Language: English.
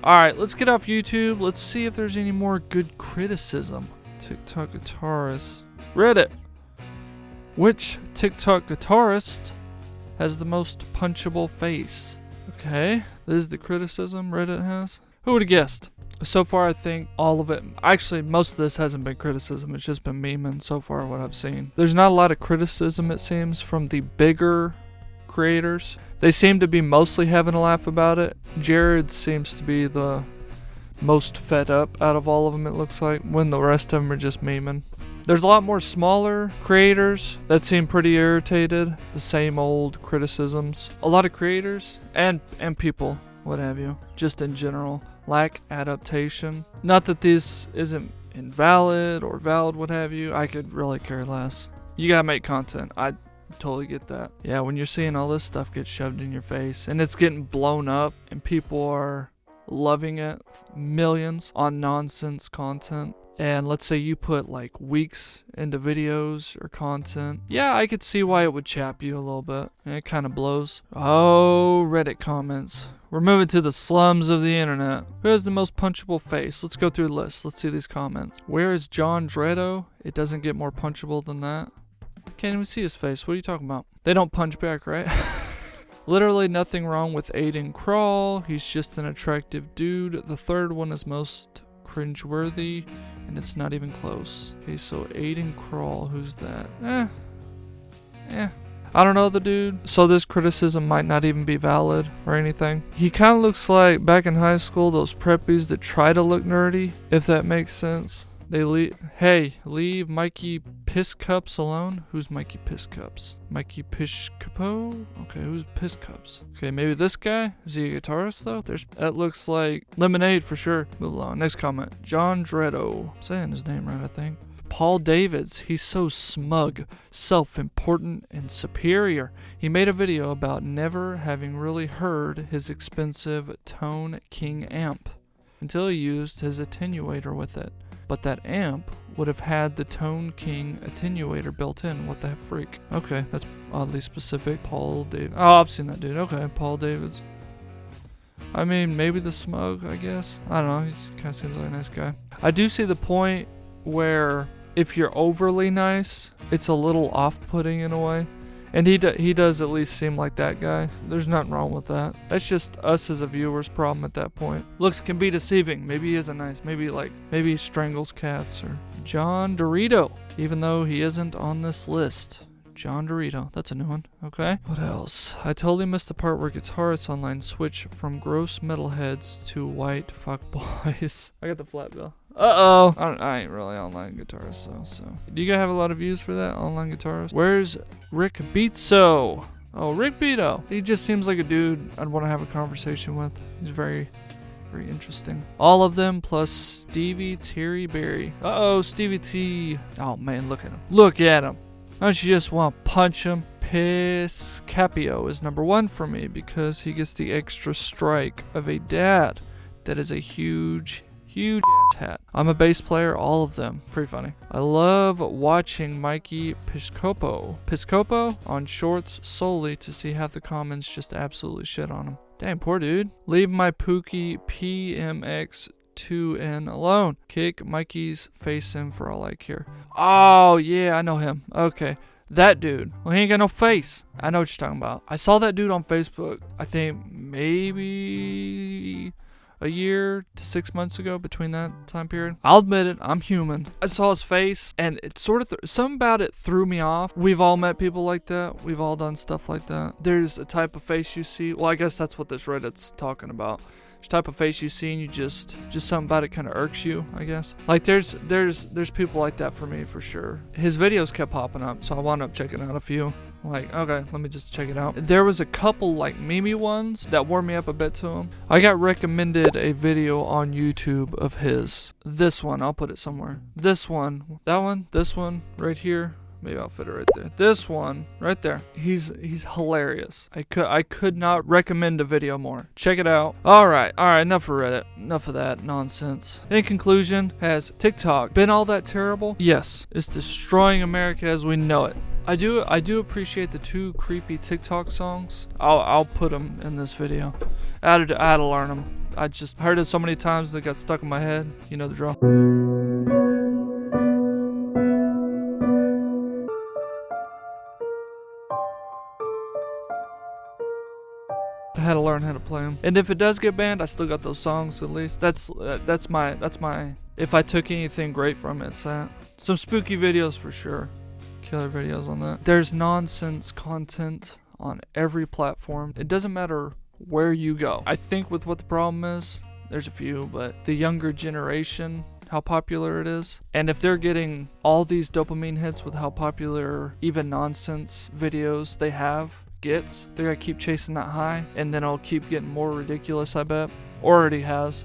Alright, let's get off YouTube. Let's see if there's any more good criticism. TikTok guitarist. Reddit. Which TikTok guitarist has the most punchable face? Okay, this is the criticism Reddit has. Who would have guessed? So far, I think all of it. Actually, most of this hasn't been criticism. It's just been memeing so far, what I've seen. There's not a lot of criticism, it seems, from the bigger creators. They seem to be mostly having a laugh about it. Jared seems to be the most fed up out of all of them, it looks like, when the rest of them are just memeing. There's a lot more smaller creators that seem pretty irritated. The same old criticisms. A lot of creators and people, what have you, just in general, lack adaptation. Not that this isn't invalid or valid, what have you. I could really care less. You gotta make content. I totally get that. Yeah, when you're seeing all this stuff get shoved in your face and it's getting blown up and people are loving it, millions on nonsense content, and let's say you put like weeks into videos or content, yeah, I could see why it would chap you a little bit. And it kind of blows. Oh, Reddit comments. We're moving to the slums of the internet. Who has the most punchable face? Let's go through the list. Let's see these comments. Where is John Dretto? It doesn't get more punchable than that. Can't even see his face. What are you talking about? They don't punch back, right? Literally nothing wrong with Aiden Crawl. He's just an attractive dude. The third one is most cringeworthy, and it's not even close. Okay, so Aiden Crawl, who's that? I don't know the dude, so this criticism might not even be valid or anything. He kind of looks like back in high school, those preppies that try to look nerdy, if that makes sense. They leave Mikey Piss Cups alone. Who's Mikey Piss Cups? Mikey Pish Capo? Okay, who's Piss Cups? Okay, maybe this guy? Is he a guitarist though? That looks like Lemonade for sure. Move along. Next comment. John Dretto. I'm saying his name right, I think. Paul Davids. He's so smug, self-important, and superior. He made a video about never having really heard his expensive Tone King amp until he used his attenuator with it. But that amp would have had the Tone King attenuator built in. What the freak? Okay, that's oddly specific. Paul Davids. Oh, I've seen that dude. Okay, Paul Davids. I mean, maybe the smug, I guess. I don't know. He kind of seems like a nice guy. I do see the point where if you're overly nice, it's a little off-putting in a way. And he does at least seem like that guy. There's nothing wrong with that. That's just us as a viewer's problem at that point. Looks can be deceiving. Maybe he isn't nice. Maybe he strangles cats. Or John Dorito, even though he isn't on this list. John Dorito. That's a new one. Okay. What else? I totally missed the part where guitarists online switch from gross metalheads to white fuckboys. I got the flat bill. Uh-oh. I ain't really online guitarist, so. Do you guys have a lot of views for that, online guitarist? Where's Rick Beatso? Oh, Rick Beato. He just seems like a dude I'd want to have a conversation with. He's very, very interesting. All of them plus Stevie Terry Berry. Uh-oh, Stevie T. Oh, man, look at him. Look at him. Don't you just want to punch him? Piss Capio is number one for me because he gets the extra strike of a dad. That is a huge ass hat. I'm a bass player, all of them. Pretty funny. I love watching Mikey Piscopo on shorts solely to see half the comments just absolutely shit on him. Damn, poor dude. Leave my Pookie PMX2N alone. Kick Mikey's face in for all I care. Oh, yeah, I know him. Okay. That dude. Well, he ain't got no face. I know what you're talking about. I saw that dude on Facebook, I think maybe a year to 6 months ago, between that time period. I'll admit it, I'm human. I saw his face, and it sort of, something about it threw me off. We've all met people like that. We've all done stuff like that. There's a type of face you see. Well, I guess that's what this Reddit's talking about. There's a type of face you see and you just something about it kind of irks you, I guess. Like there's people like that for me, for sure. His videos kept popping up, so I wound up checking out a few. Like, okay, let me just check it out. There was a couple like memey ones that warmed me up a bit to him. I got recommended a video on YouTube of his. This one, I'll put it somewhere. This one, that one, this one, right here. Maybe I'll fit it right there. This one right there. He's hilarious. I could not recommend a video more. Check it out. All right. Enough of Reddit. Enough of that nonsense. In conclusion, has TikTok been all that terrible? Yes. It's destroying America as we know it. I do appreciate the 2 creepy TikTok songs. I'll put them in this video. I had to learn them. I just heard it so many times that it got stuck in my head. You know the drill. I had to learn how to play them. And if it does get banned, I still got those songs at least. That's my. If I took anything great from it, it's that. Some spooky videos for sure. Killer videos on that. There's nonsense content on every platform. It doesn't matter where you go. I think with what the problem is, there's a few, but the younger generation, how popular it is. And if they're getting all these dopamine hits with how popular even nonsense videos they have gets, they're gonna keep chasing that high, and then it'll keep getting more ridiculous, I bet. Already has.